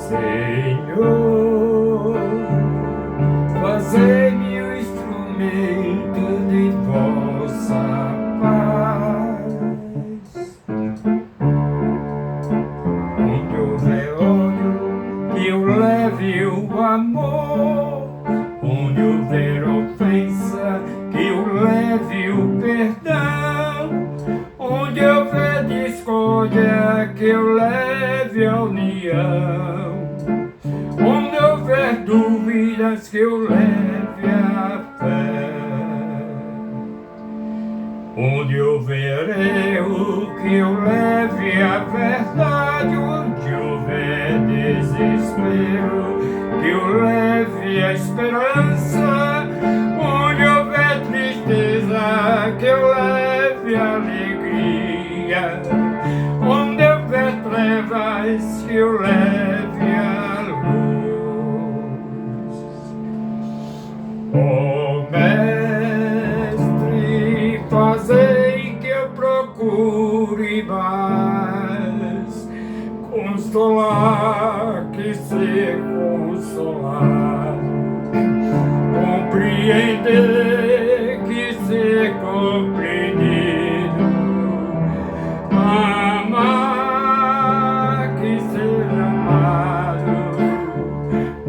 Senhor, fazei-me um instrumento de vossa paz. Onde houver ódio, que eu leve o amor. Onde houver ofensa, que eu leve o perdão. Onde houver discórdia, que eu leve a união. Onde houver dúvidas, que eu leve a fé. Onde houver erro, que eu leve a verdade. Onde houver desespero, que eu leve a esperança. Onde houver tristeza, que eu leve a alegria. Onde houver trevas, que eu leve a luz. Ó Mestre, fazei que eu procure mais consolar que ser consolado, compreender que ser compreendido, amar que ser amado,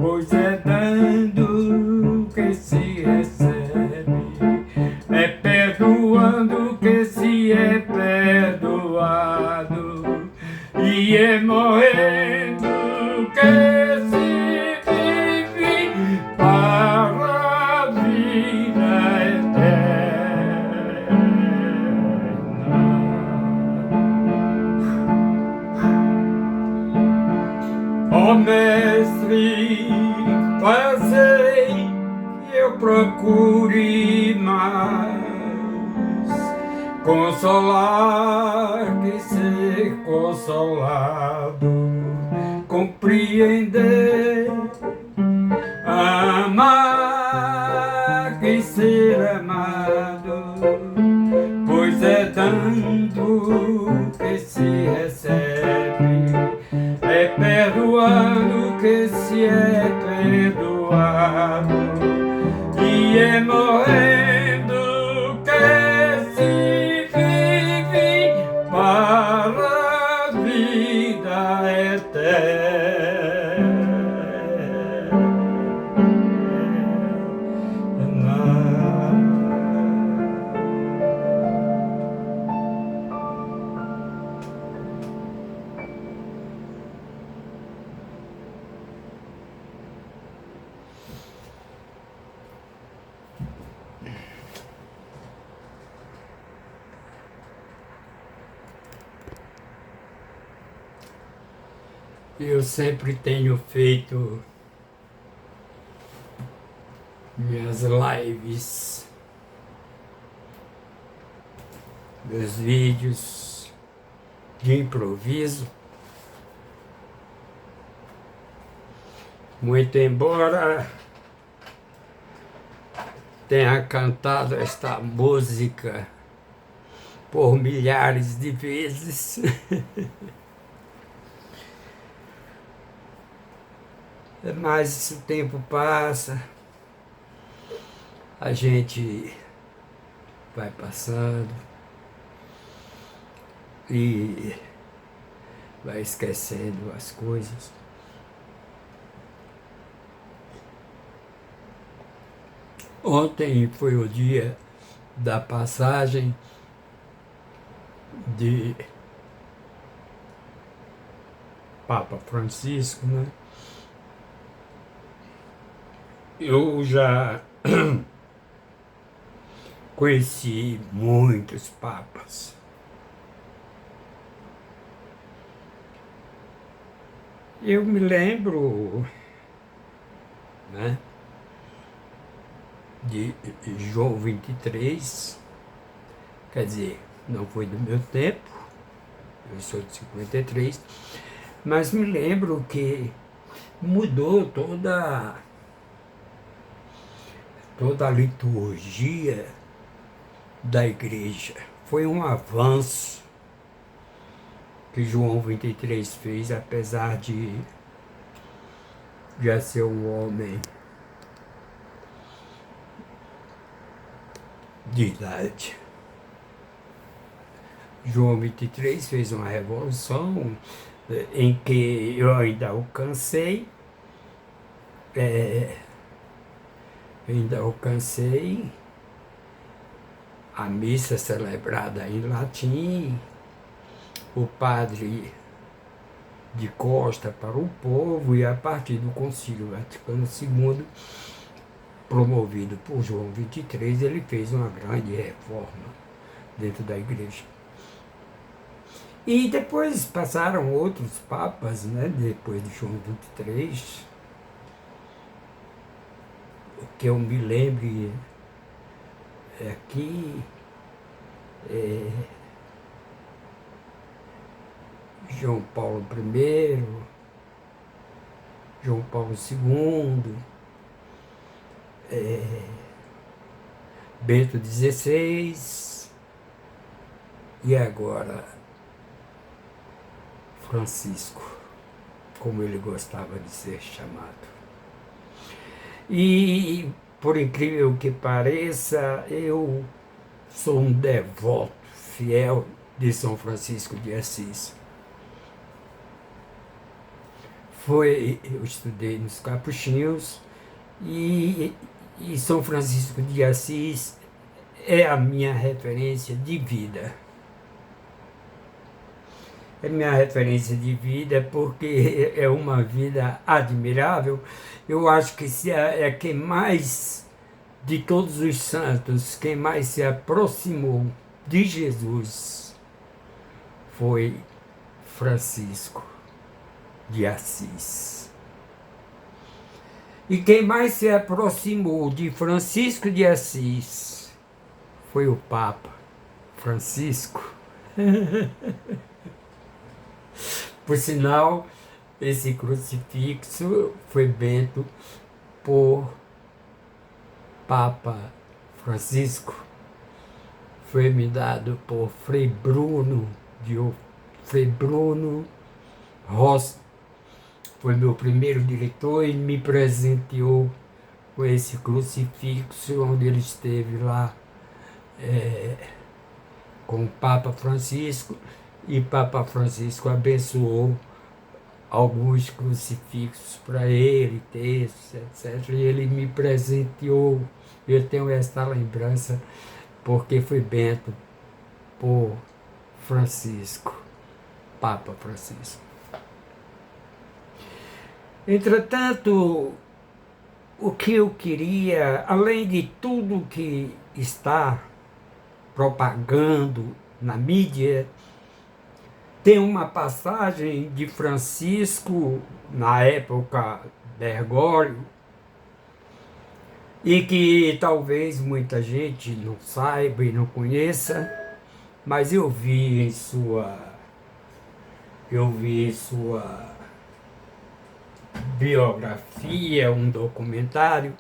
pois é dando que se recebe, é perdoando que se é perdoado, e é morrendo que se vive para a vida eterna. Ó Mestre, fazei que eu procure mais consolar que ser consolado, compreender, amar que ser amado, pois é dando que se recebe, é perdoando que se é perdoado, e é morrendo que se vive para a vida Eu sempre tenho feito minhas lives, meus vídeos de improviso, muito embora tenha cantado esta música por milhares de vezes. Mas o tempo passa, a gente vai passando e vai esquecendo as coisas. Ontem foi o dia da passagem de Papa Francisco, né? Eu já conheci muitos papas. Eu me lembro, né, de João 23, quer dizer, não foi do meu tempo, eu sou de 53, mas me lembro que mudou toda a liturgia da igreja. Foi um avanço que João 23 fez, apesar de já ser um homem de idade. João 23 fez uma revolução em que eu ainda alcancei a missa celebrada em latim, o padre de costa para o povo, e a partir do Concílio Vaticano II, promovido por João 23, ele fez uma grande reforma dentro da igreja. E depois passaram outros papas, né, depois de João 23, o que eu me lembro aqui é João Paulo I, João Paulo II, Bento XVI e agora Francisco, como ele gostava de ser chamado. E, por incrível que pareça, eu sou um devoto fiel de São Francisco de Assis. Eu estudei nos Capuchinhos e São Francisco de Assis é a minha referência de vida. É minha referência de vida porque é uma vida admirável. Eu acho que é quem mais, de todos os santos, quem mais se aproximou de Jesus foi Francisco de Assis. E quem mais se aproximou de Francisco de Assis foi o Papa Francisco. Por sinal, esse crucifixo foi bento por Papa Francisco. Foi me dado por Frei Bruno Rossi. Foi meu primeiro diretor e me presenteou com esse crucifixo, onde ele esteve lá com o Papa Francisco, e Papa Francisco abençoou alguns crucifixos para ele, textos, etc. E ele me presenteou. Eu tenho esta lembrança porque foi bento por Francisco, Papa Francisco. Entretanto, o que eu queria, além de tudo que está propagando na mídia, tem uma passagem de Francisco, na época Bergoglio, e que talvez muita gente não saiba e não conheça, mas eu vi em sua biografia, um documentário,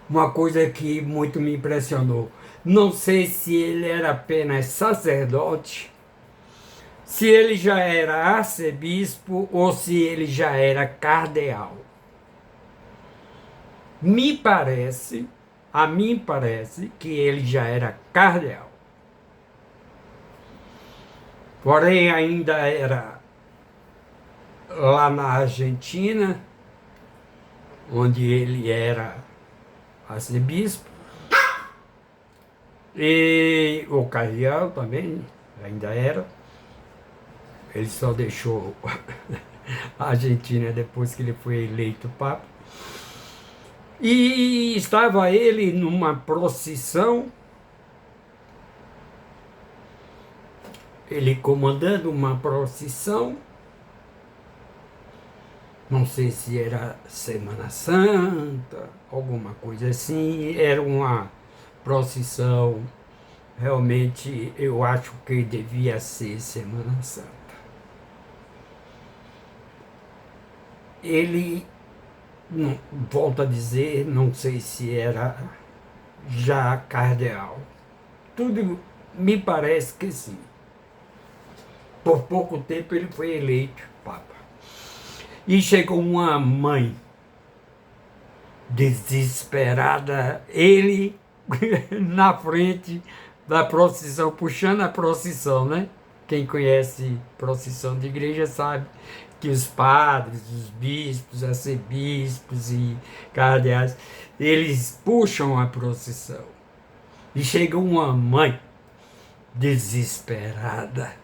uma coisa que muito me impressionou. Não sei se ele era apenas sacerdote, se ele já era arcebispo ou se ele já era cardeal. A mim parece que ele já era cardeal. Porém, ainda era lá na Argentina, onde ele era arcebispo, e o cardeal também ainda era. Ele só deixou a Argentina depois que ele foi eleito papa. E estava ele numa procissão, ele comandando uma procissão não sei se era Semana Santa, alguma coisa assim, era uma procissão, realmente eu acho que devia ser Semana Santa. Ele, volto a dizer, não sei se era já cardeal. Tudo me parece que sim. Por pouco tempo ele foi eleito papa. E chegou uma mãe desesperada, ele na frente da procissão, puxando a procissão, né? Quem conhece procissão de igreja sabe que os padres, os bispos, arcebispos e cardeais, eles puxam a procissão. E chega uma mãe desesperada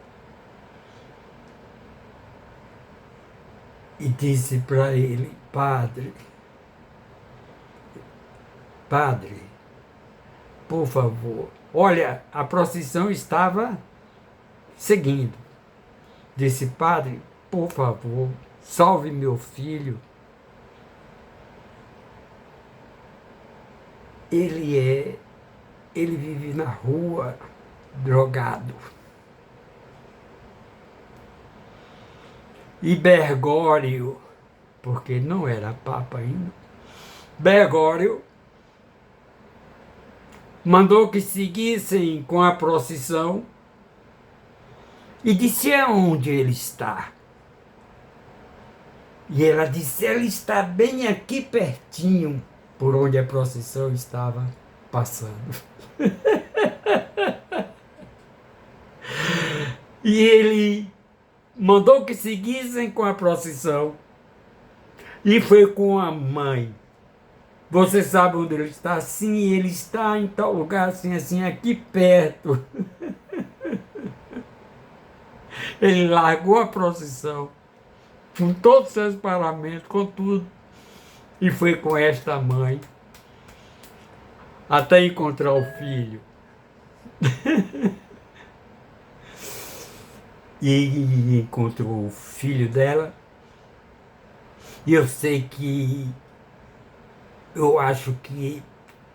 e disse para ele: Padre, padre, por favor. Olha, a procissão estava seguindo. Disse: Padre, por favor, salve meu filho. Ele vive na rua, drogado. E Bergoglio, porque não era papa ainda, Bergoglio mandou que seguissem com a procissão e disse aonde ele está. E ela disse: ele está bem aqui pertinho, por onde a procissão estava passando. E ele mandou que seguissem com a procissão e foi com a mãe. Você sabe onde ele está? Sim, ele está em tal lugar, assim, assim, aqui perto. Ele largou a procissão, com todos os seus paramentos, com tudo, e foi com esta mãe até encontrar o filho. E encontrou o filho dela. E eu sei que,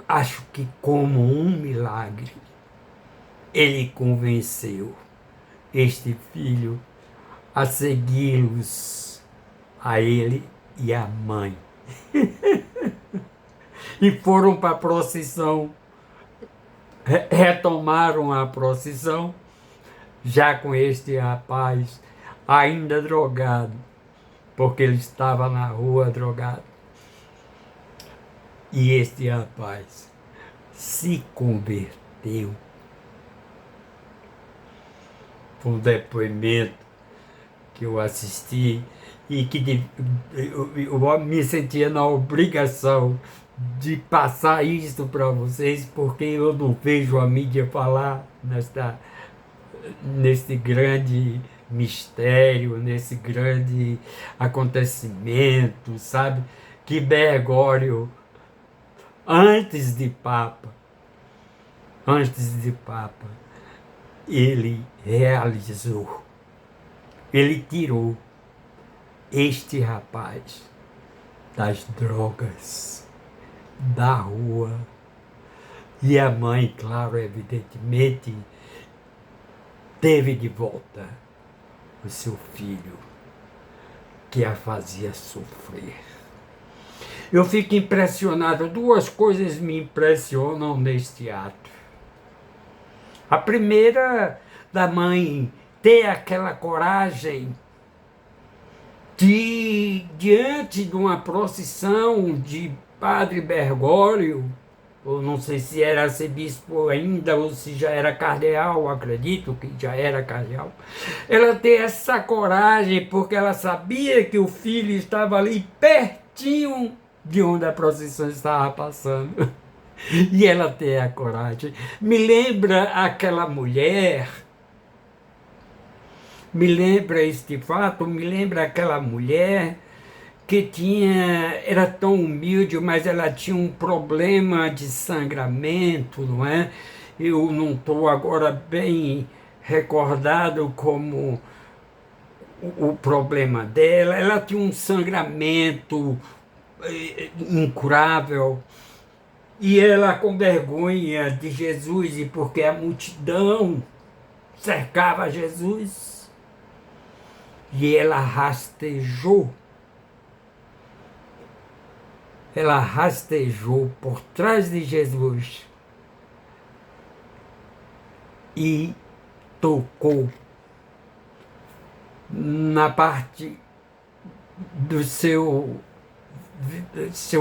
acho que como um milagre, ele convenceu este filho a segui-los, a ele e a mãe. E foram para a procissão, retomaram a procissão, já com este rapaz ainda drogado, porque ele estava na rua drogado. E este rapaz se converteu. Foi um depoimento que eu assisti e que eu me sentia na obrigação de passar isso para vocês, porque eu não vejo a mídia falar nesse grande mistério, nesse grande acontecimento, sabe? Que Bergoglio, antes de Papa, ele realizou, ele tirou este rapaz das drogas, da rua. E a mãe, claro, evidentemente, teve de volta o seu filho, que a fazia sofrer. Eu fico impressionado, duas coisas me impressionam neste ato. A primeira, da mãe ter aquela coragem de, diante de uma procissão de Padre Bergoglio, ou não sei se era arcebispo ainda, ou se já era cardeal, acredito que já era cardeal, ela ter essa coragem, porque ela sabia que o filho estava ali pertinho de onde a procissão estava passando. E ela ter a coragem. Me lembra aquela mulher, me lembra este fato, me lembra aquela mulher que era tão humilde, mas ela tinha um problema de sangramento, não é? Eu não estou agora bem recordado como o problema dela, ela tinha um sangramento incurável, e ela com vergonha de Jesus, e porque a multidão cercava Jesus, e ela rastejou por trás de Jesus e tocou na parte do seu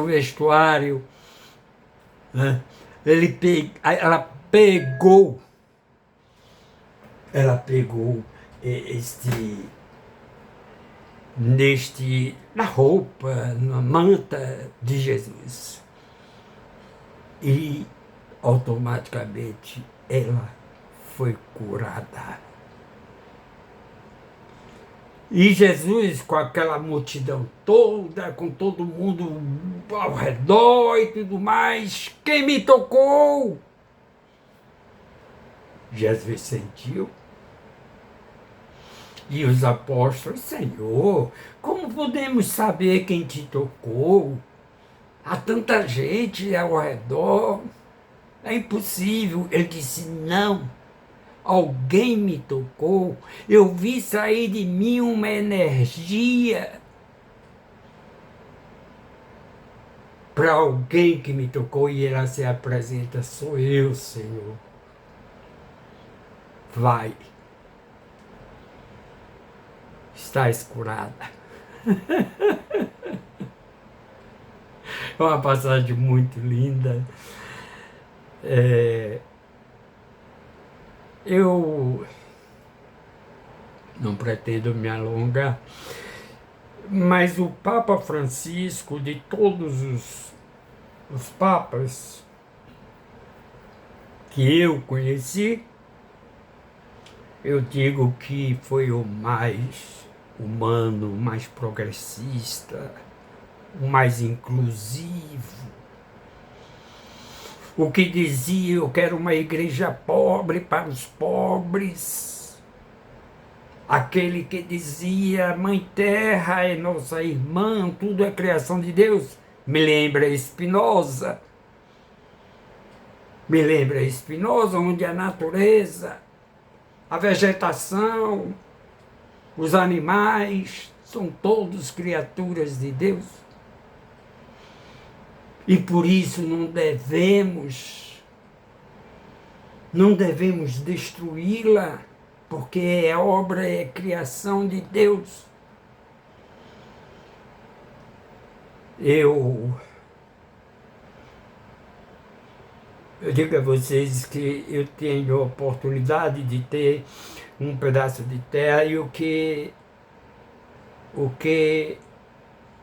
vestuário, né? Ela pegou este na roupa, na manta de Jesus, e automaticamente ela foi curada. E Jesus, com aquela multidão toda, com todo mundo ao redor e tudo mais, quem me tocou? Jesus sentiu. E os apóstolos, Senhor, como podemos saber quem te tocou? Há tanta gente ao redor, é impossível. Ele disse, não, alguém me tocou, eu vi sair de mim uma energia para alguém que me tocou, e ela se apresenta, sou eu, Senhor. Vai, estás curada. É uma passagem muito linda. Eu não pretendo me alongar, mas o Papa Francisco, de todos os papas que eu conheci, eu digo que foi o mais humano, o mais progressista, o mais inclusivo. O que dizia, eu quero uma igreja pobre para os pobres. Aquele que dizia, Mãe Terra é nossa irmã, tudo é criação de Deus. Me lembra Spinoza. Onde a natureza, a vegetação, os animais, são todos criaturas de Deus. E por isso não devemos destruí-la, porque a obra é criação de Deus. Eu digo a vocês que eu tenho a oportunidade de ter um pedaço de terra, e o que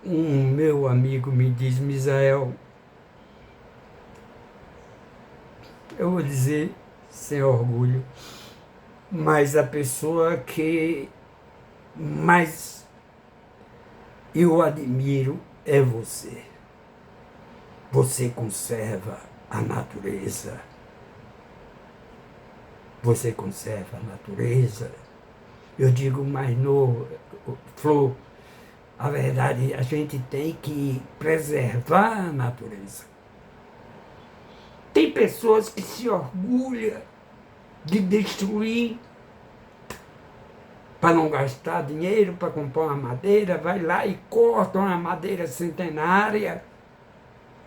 um meu amigo me diz, Misael, eu vou dizer sem orgulho, mas a pessoa que mais eu admiro é você. Você conserva a natureza. Você conserva a natureza. Eu digo, mas Flor, a verdade, a gente tem que preservar a natureza. Tem pessoas que se orgulham de destruir para não gastar dinheiro, para comprar uma madeira, vai lá e corta uma madeira centenária,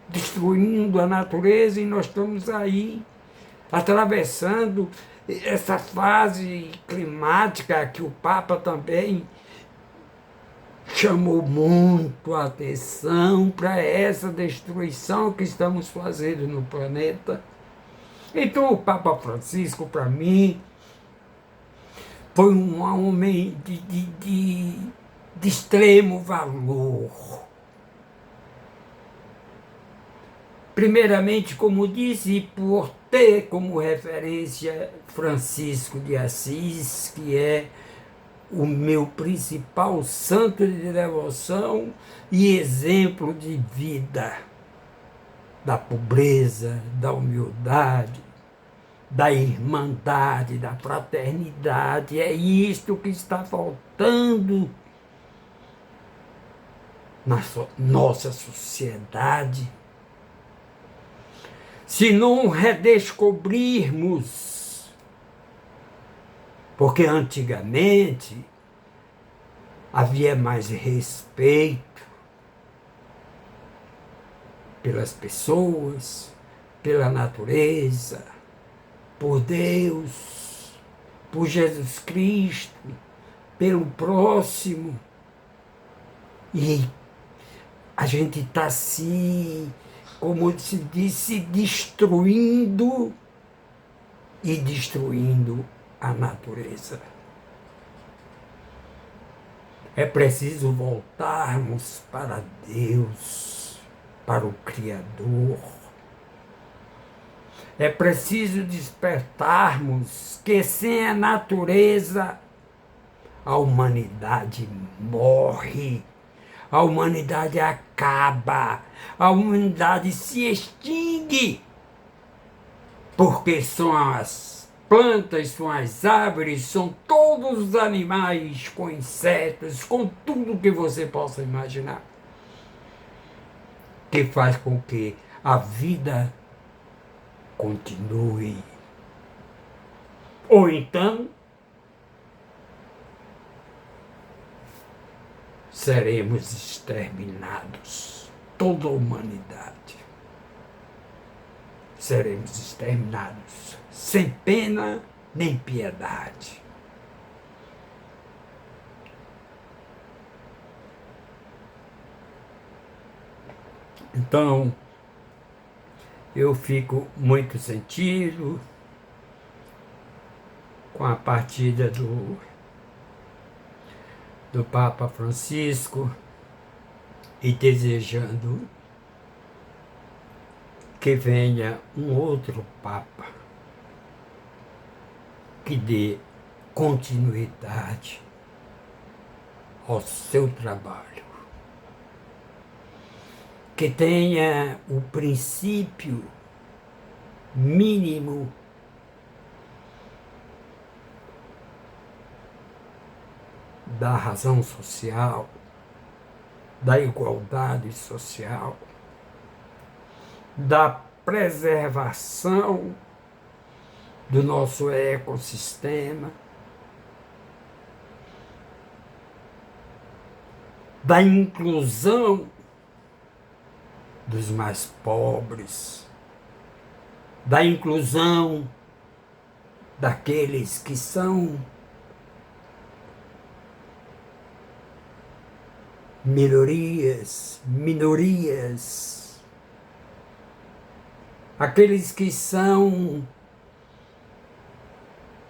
destruindo a natureza, e nós estamos aí atravessando essa fase climática que o Papa também chamou muito a atenção para essa destruição que estamos fazendo no planeta. Então o Papa Francisco, para mim, foi um homem de extremo valor. Primeiramente, como disse, por ter como referência Francisco de Assis, que é o meu principal santo de devoção e exemplo de vida, da pobreza, da humildade, da irmandade, da fraternidade. É isto que está faltando na nossa sociedade. Se não redescobrirmos, porque antigamente havia mais respeito pelas pessoas, pela natureza, por Deus, por Jesus Cristo, pelo próximo. E a gente está como se disse, destruindo e destruindo a natureza. É preciso voltarmos para Deus, para o Criador. É preciso despertarmos que sem a natureza a humanidade morre, a humanidade acaba, a humanidade se extingue, porque são as plantas, são as árvores, são todos os animais, com insetos, com tudo que você possa imaginar, que faz com que a vida continue. Ou então, seremos exterminados, toda a humanidade. Seremos exterminados, sem pena nem piedade. Então, eu fico muito sentido com a partida do Papa Francisco e desejando que venha um outro Papa que dê continuidade ao seu trabalho, que tenha o princípio mínimo da razão social, da igualdade social, da preservação do nosso ecossistema, da inclusão dos mais pobres, da inclusão daqueles que são minorias, aqueles que são,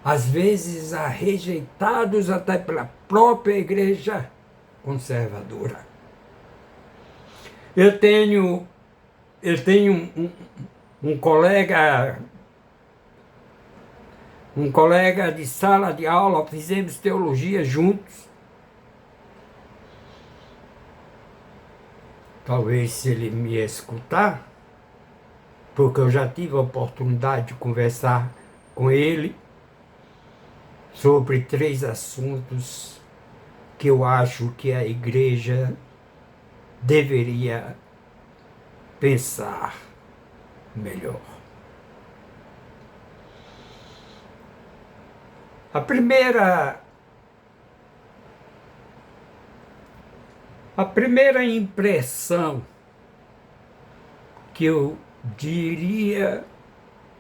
às vezes, rejeitados até pela própria igreja conservadora. Eu tenho um colega de sala de aula, fizemos teologia juntos. Talvez se ele me escutar, porque eu já tive a oportunidade de conversar com ele sobre 3 assuntos que eu acho que a igreja deveria pensar melhor. A primeira impressão que eu diria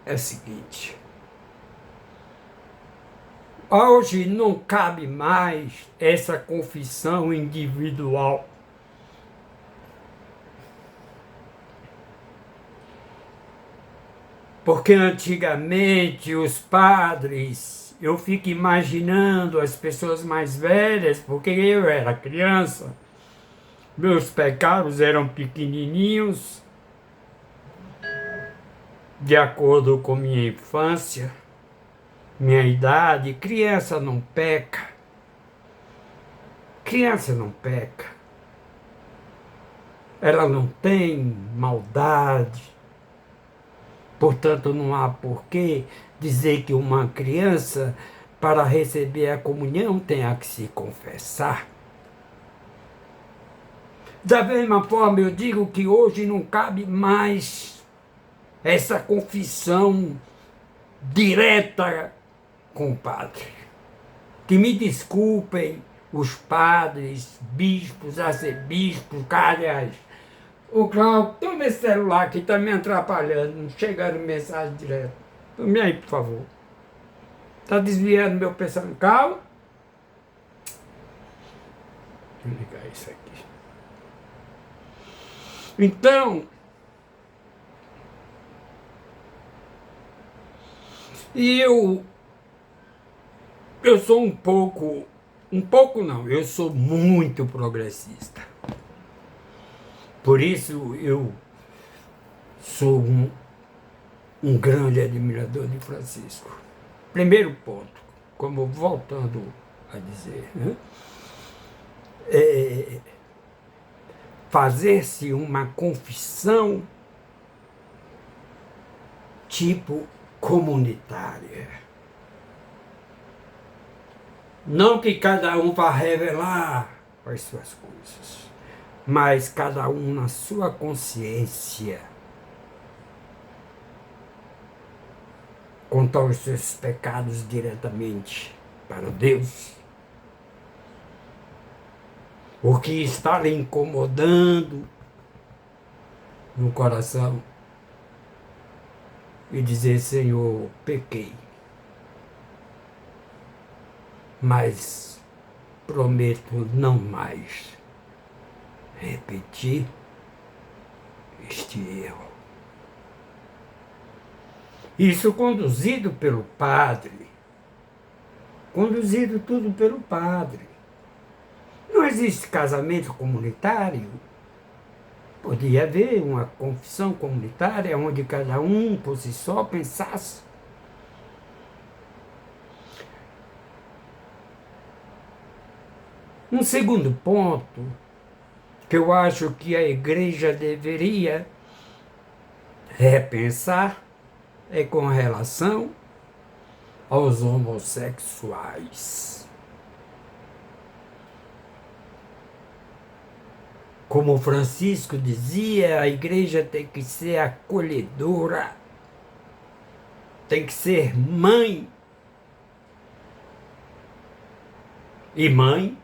é a seguinte: hoje não cabe mais essa confissão individual. Porque antigamente os padres, eu fico imaginando as pessoas mais velhas, porque eu era criança, meus pecados eram pequenininhos, de acordo com minha infância, minha idade. Criança não peca. Criança não peca. Ela não tem maldade. Portanto, não há por que dizer que uma criança, para receber a comunhão, tenha que se confessar. Da mesma forma, eu digo que hoje não cabe mais essa confissão direta com o padre. Que me desculpem os padres, bispos, arcebispos, cardeais. O Cláudio, toma esse celular que está me atrapalhando, não chegando mensagem direta. Tome aí, por favor. Está desviando meu pensamento. Calma. Deixa eu ligar isso aqui. Então, eu sou um pouco não, eu sou muito progressista. Por isso eu sou um grande admirador de Francisco. Primeiro ponto, como voltando a dizer, né? Fazer-se uma confissão tipo comunitária. Não que cada um vá revelar as suas coisas, mas cada um na sua consciência contar os seus pecados diretamente para Deus. O que está lhe incomodando no coração e dizer: Senhor, pequei, mas prometo não mais repetir este erro. Isso conduzido pelo padre, conduzido tudo pelo padre. Não existe casamento comunitário. Podia haver uma confissão comunitária onde cada um por si só pensasse. Um segundo ponto que eu acho que a igreja deveria repensar é com relação aos homossexuais. Como Francisco dizia, a igreja tem que ser acolhedora, tem que ser mãe. E mãe,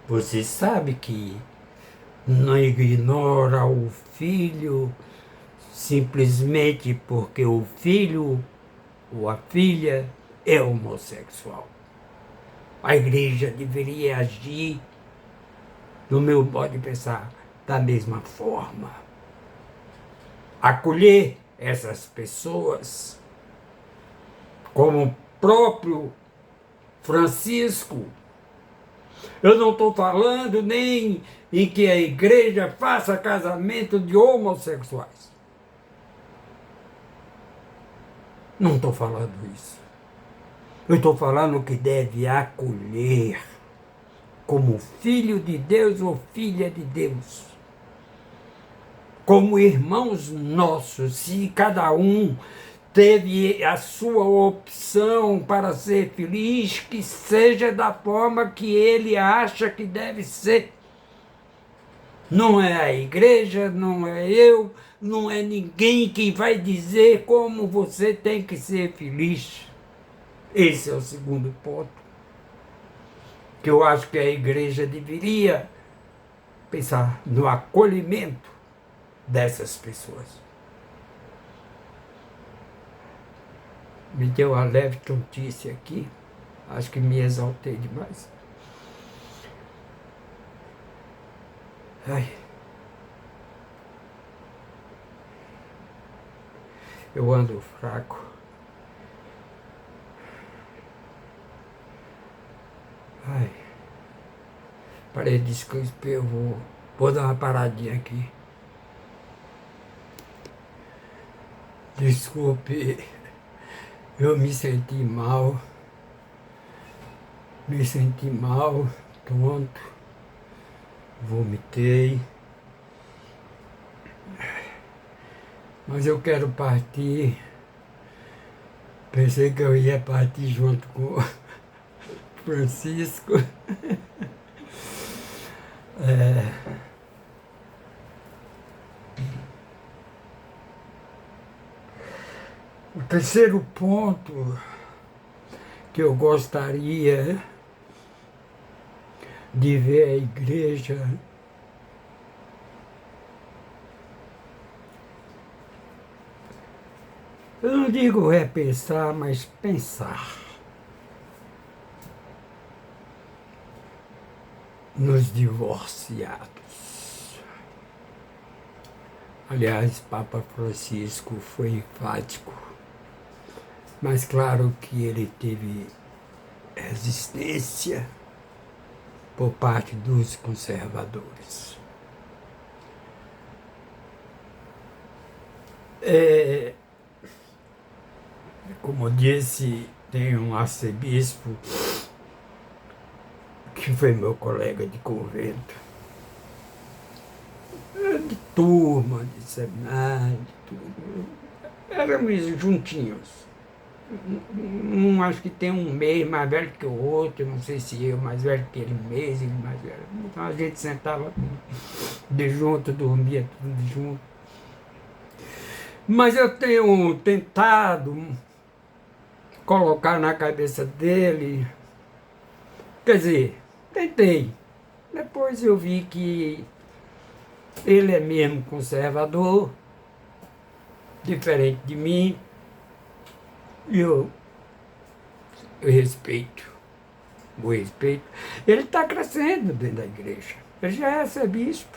você sabe que não ignora o filho simplesmente porque o filho ou a filha é homossexual. A igreja deveria agir, no meu modo de pensar, da mesma forma. Acolher essas pessoas, como o próprio Francisco. Eu não estou falando nem em que a igreja faça casamento de homossexuais. Não estou falando isso. Eu estou falando que deve acolher como filho de Deus ou filha de Deus, como irmãos nossos, se cada um teve a sua opção para ser feliz, que seja da forma que ele acha que deve ser. Não é a igreja, não é eu, não é ninguém que vai dizer como você tem que ser feliz. Esse é o segundo ponto que eu acho que a igreja deveria pensar no acolhimento dessas pessoas. Me deu uma leve tontice aqui, acho que me exaltei demais. Ai. Eu ando fraco. Ai. Parei de escrever, eu vou dar uma paradinha aqui. Desculpe, eu me senti mal, tonto, vomitei. mas eu quero partir. Pensei que eu ia partir junto com o Francisco. O terceiro ponto que eu gostaria de ver a igreja eu não digo repensar, mas pensar nos divorciados. Aliás, Papa Francisco foi enfático, mas claro que ele teve resistência por parte dos conservadores. Como disse, tem um arcebispo que foi meu colega de convento, de turma, de seminário, de tudo. Éramos juntinhos. Acho que tem um mês mais velho que o outro, não sei se eu mais velho que ele, um mês, ele mais velho. Então a gente sentava de junto, dormia tudo junto. Mas eu tenho tentado colocar na cabeça dele, quer dizer, tentei. Depois eu vi que ele é mesmo conservador, diferente de mim, e eu respeito, o respeito. Ele está crescendo dentro da igreja, ele já é arcebispo.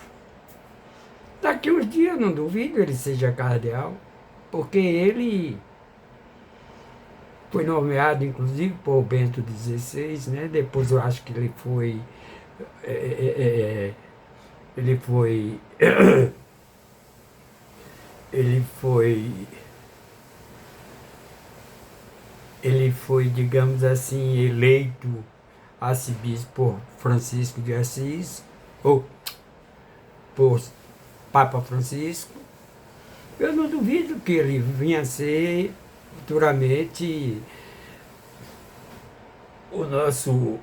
Daqui uns dias, não duvido, ele seja cardeal, porque ele foi nomeado, inclusive, por Bento XVI, né? Depois eu acho que ele foi ele foi ele foi ele foi, digamos assim, eleito arcebispo por Francisco de Assis, ou por Papa Francisco. Eu não duvido que ele venha a ser futuramente o nosso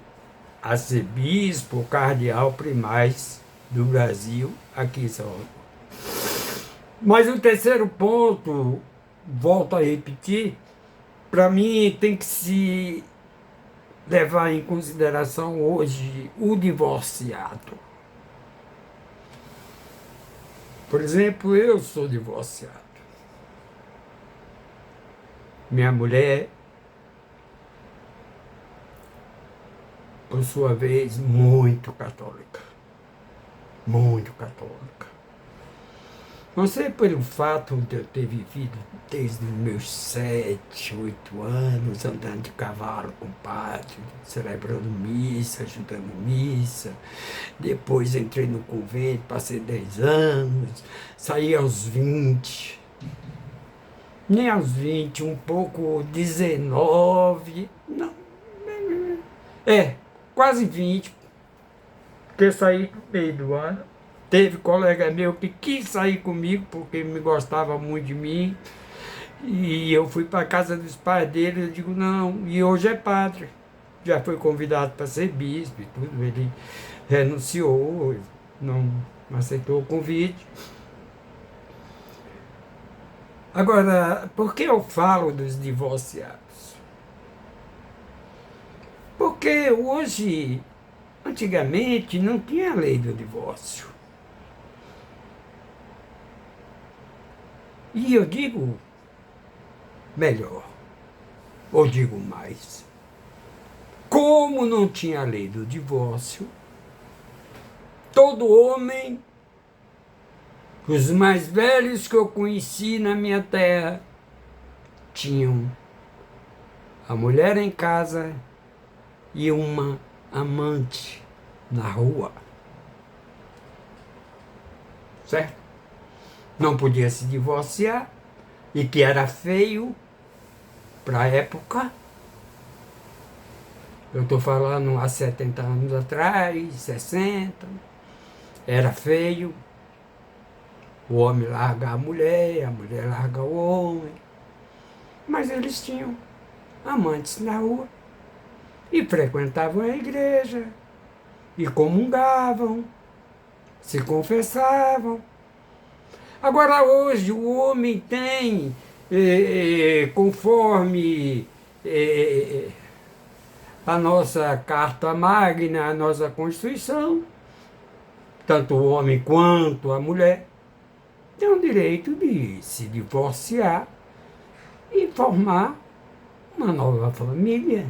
arcebispo, cardeal primaz do Brasil, aqui em São Paulo. Mas o terceiro ponto, volto a repetir, para mim tem que se levar em consideração hoje o divorciado. Por exemplo, eu sou divorciado. Minha mulher, por sua vez, muito católica. Muito católica. Não sei pelo fato de eu ter vivido desde os meus 7, 8 anos, andando de cavalo com o padre, celebrando missa, ajudando missa. Depois entrei no convento, passei 10 anos, saí aos 20, nem aos 20, um pouco 19, não, quase 20, porque saí no meio do ano. Teve colega meu que quis sair comigo porque me gostava muito de mim. E eu fui para a casa dos pais dele, eu digo, não, e hoje é padre. Já foi convidado para ser bispo e tudo, ele renunciou, não aceitou o convite. Agora, por que eu falo dos divorciados? Porque hoje, antigamente, não tinha lei do divórcio. E eu digo melhor, ou digo mais, como não tinha lei do divórcio, todo homem, os mais velhos que eu conheci na minha terra, tinham a mulher em casa e uma amante na rua. Certo? Não podia se divorciar, e que era feio para a época. Eu estou falando há 70 anos atrás, 60, era feio o homem larga a mulher larga o homem. Mas eles tinham amantes na rua e frequentavam a igreja e comungavam, se confessavam. Agora hoje o homem tem, conforme a nossa Carta Magna, a nossa Constituição, tanto o homem quanto a mulher, tem o direito de se divorciar e formar uma nova família.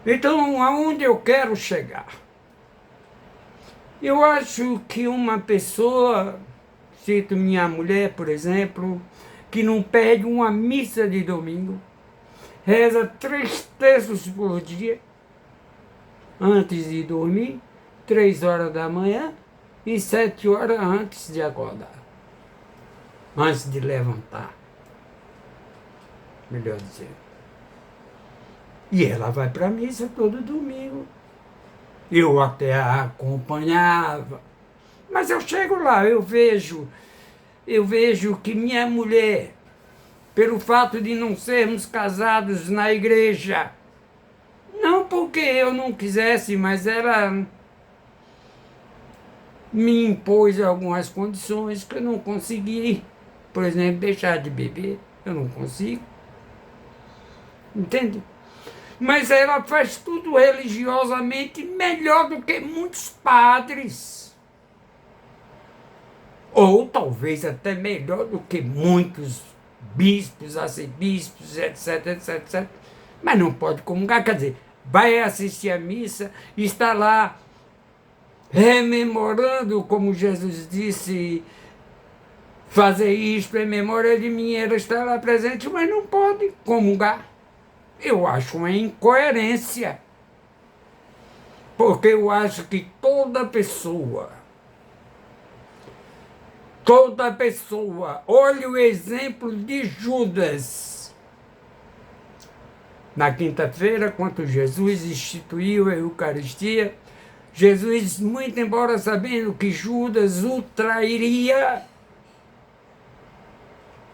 Então, aonde eu quero chegar? Eu acho que uma pessoa, cito minha mulher, por exemplo, que não perde uma missa de domingo, reza 3 terços por dia, antes de dormir, 3 horas da manhã e 7 horas antes de acordar, antes de levantar, melhor dizer. E ela vai para a missa todo domingo. Eu até a acompanhava. Mas eu chego lá, eu vejo que minha mulher, pelo fato de não sermos casados na igreja, não porque eu não quisesse, mas ela me impôs algumas condições que eu não consegui. Por exemplo, deixar de beber, eu não consigo. Entende? Mas ela faz tudo religiosamente melhor do que muitos padres. Ou talvez até melhor do que muitos bispos, arcebispos, etc, etc, etc. Mas não pode comungar, quer dizer, vai assistir a missa, está lá rememorando, como Jesus disse, fazer isto em memória de mim, ela está lá presente, mas não pode comungar. Eu acho uma incoerência, porque eu acho que toda pessoa, olhe o exemplo de Judas. Na quinta-feira, quando Jesus instituiu a Eucaristia, Jesus, muito embora sabendo que Judas o trairia,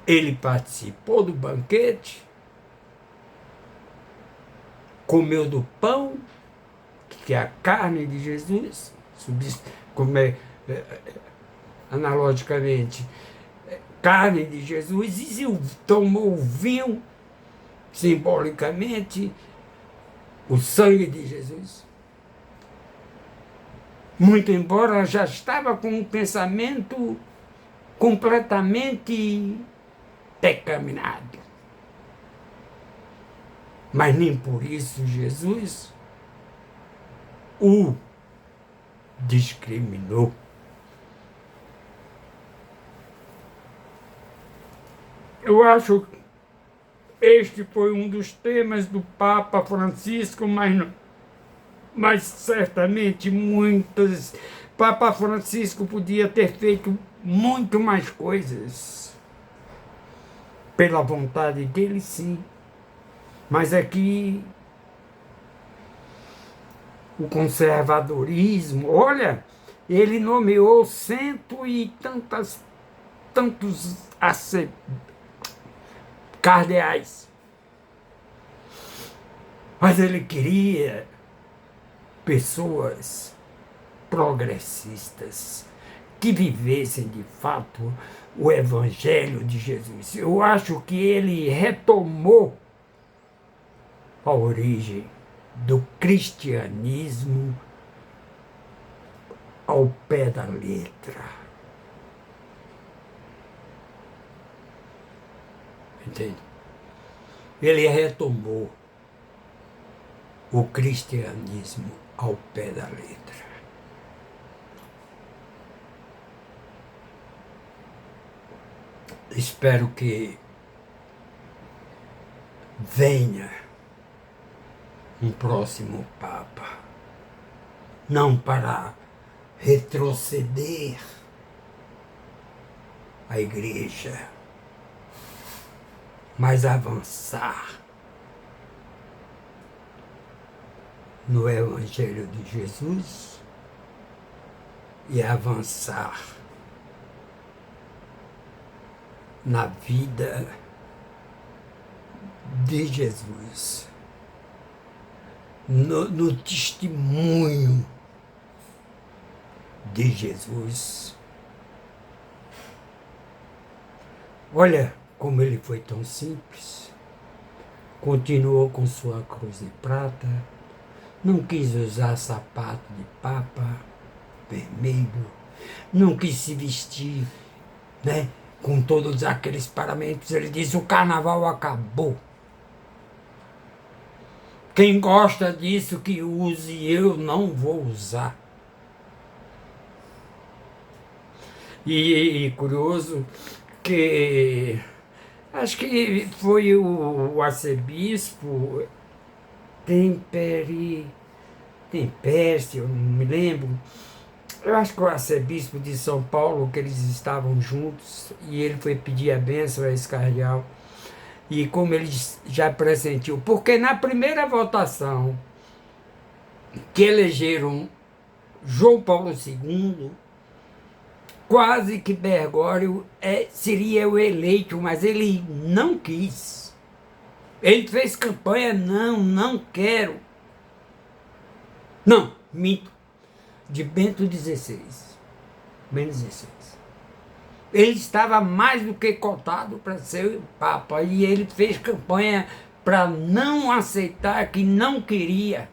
ele participou do banquete, comeu do pão, que é a carne de Jesus, analogicamente, carne de Jesus, e tomou o vinho, simbolicamente, o sangue de Jesus. Muito embora já estava com um pensamento completamente decaminado. Mas nem por isso Jesus o discriminou. Eu acho que este foi um dos temas do Papa Francisco, mas certamente muitas. Papa Francisco podia ter feito muito mais coisas. Pela vontade dele, sim. Mas aqui o conservadorismo, olha, ele nomeou 100 e tantos cardeais. Mas ele queria pessoas progressistas que vivessem de fato o Evangelho de Jesus. Eu acho que ele retomou a origem do cristianismo ao pé da letra. Entende? Ele retomou o cristianismo ao pé da letra. Espero que venha um próximo Papa, não para retroceder a Igreja, mas avançar no Evangelho de Jesus e avançar na vida de Jesus, no testemunho de Jesus. Olha como ele foi tão simples. Continuou com sua cruz de prata, não quis usar sapato de papa vermelho, não quis se vestir, né, com todos aqueles paramentos. Ele disse: o carnaval acabou. Quem gosta disso que use, eu não vou usar. E curioso que acho que foi o arcebispo Tempere, eu não me lembro. Eu acho que o arcebispo de São Paulo, que eles estavam juntos, e ele foi pedir a bênção a esse cardeal. E como ele já pressentiu, porque na primeira votação que elegeram João Paulo II, quase que Bergoglio seria o eleito, mas ele não quis. Ele fez campanha: não quero. Não, minto, de Bento XVI. Bento XVI. Ele estava mais do que cotado para ser Papa, e ele fez campanha para não aceitar, que não queria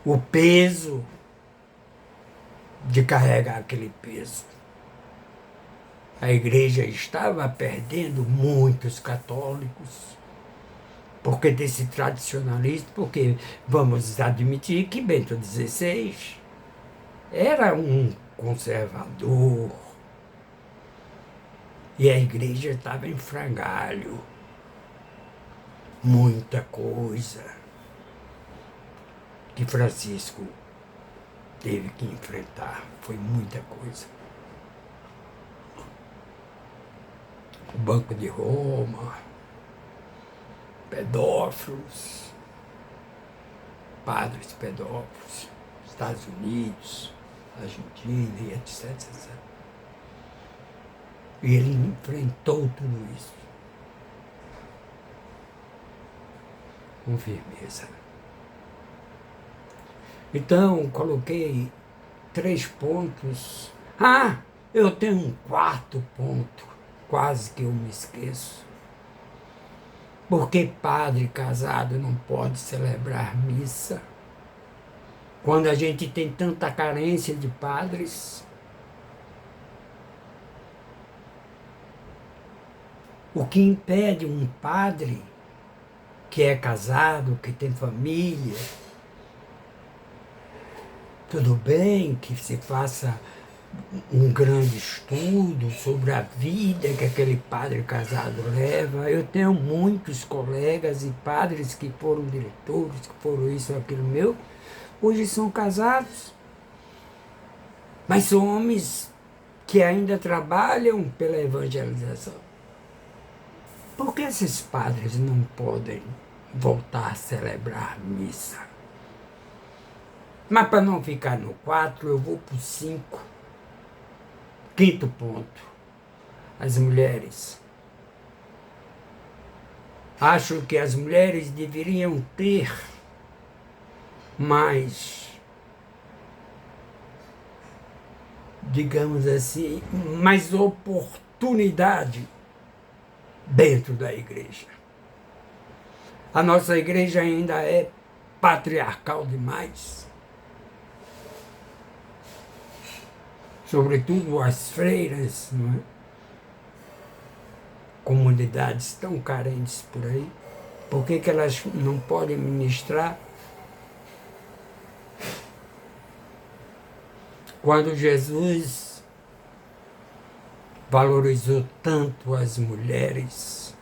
o peso de carregar aquele peso. A igreja estava perdendo muitos católicos porque desse tradicionalismo, porque vamos admitir que Bento XVI era um conservador e a igreja estava em frangalho. Muita coisa que Francisco teve que enfrentar, foi muita coisa. O Banco de Roma, pedófilos, padres pedófilos, Estados Unidos, Argentina e etc. E ele enfrentou tudo isso com firmeza. Então, coloquei 3 pontos. Ah, eu tenho um 4º ponto, quase que eu me esqueço. Por que padre casado não pode celebrar missa? Quando a gente tem tanta carência de padres. O que impede um padre que é casado, que tem família, tudo bem que se faça um grande estudo sobre a vida que aquele padre casado leva. Eu tenho muitos colegas e padres que foram diretores, que foram isso ou aquilo meu, hoje são casados, mas são homens que ainda trabalham pela evangelização. Por que esses padres não podem voltar a celebrar missa? Mas para não ficar no 4, eu vou para o 5. 5º ponto. As mulheres. Acho que as mulheres deveriam ter mais, digamos assim, mais oportunidade dentro da igreja. A nossa igreja ainda é patriarcal demais. Sobretudo as freiras, não é? Comunidades tão carentes por aí. Por que elas não podem ministrar? Quando Jesus valorizou tanto as mulheres,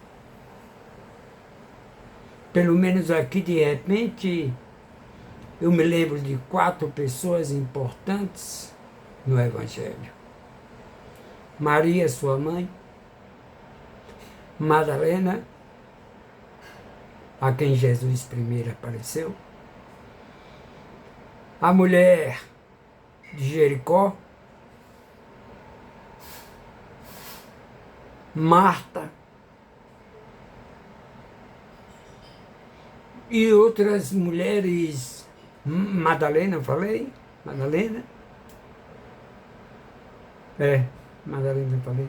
pelo menos aqui de repente, eu me lembro de 4 pessoas importantes no Evangelho. Maria, sua mãe, Madalena, a quem Jesus primeiro apareceu, a mulher de Jericó, Marta e outras mulheres, Madalena, eu falei? Madalena? Madalena, eu falei.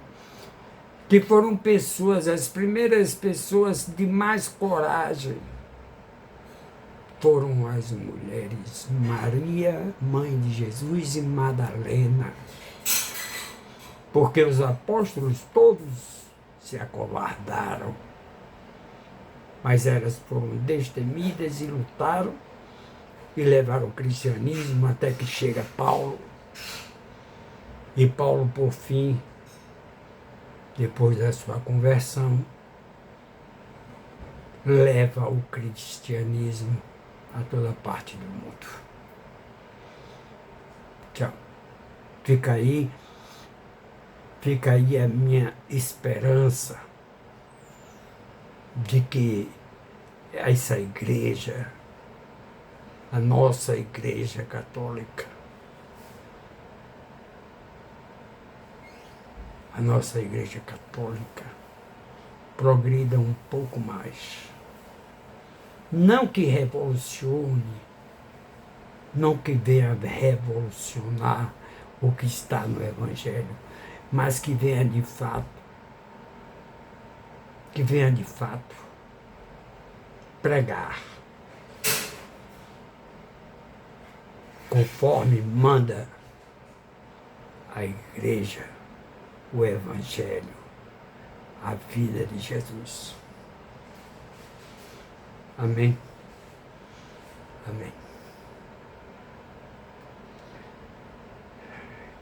Que foram pessoas, as primeiras pessoas de mais coragem, foram as mulheres Maria, mãe de Jesus, e Madalena. Porque os apóstolos todos se acovardaram, mas elas foram destemidas e lutaram e levaram o cristianismo até que chega Paulo. E Paulo, por fim, depois da sua conversão, leva o cristianismo a toda parte do mundo. Tchau. Fica aí a minha esperança de que essa igreja, a nossa igreja católica, progrida um pouco mais. Não que revolucione, não que venha revolucionar o que está no Evangelho, mas que venha de fato pregar conforme manda a igreja, o Evangelho, a vida de Jesus. Amém? Amém.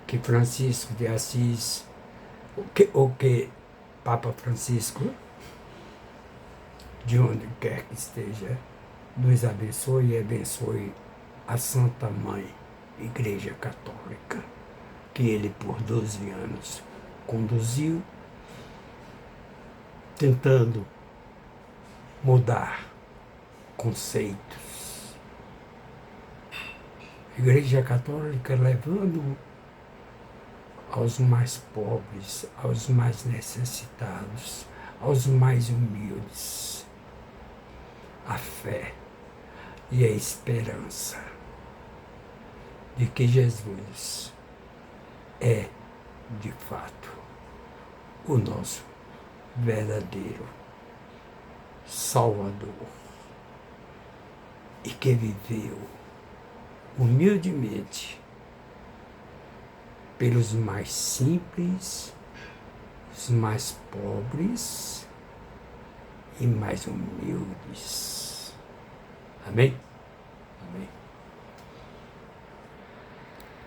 Que Francisco de Assis, o que Papa Francisco, de onde quer que esteja, nos abençoe e abençoe a Santa Mãe, Igreja Católica, que ele por 12 anos conduziu, tentando mudar conceitos. Igreja Católica levando aos mais pobres, aos mais necessitados, aos mais humildes, a fé e a esperança de que Jesus é, de fato, o nosso verdadeiro Salvador e que viveu humildemente pelos mais simples, os mais pobres e mais humildes. Amém? Amém.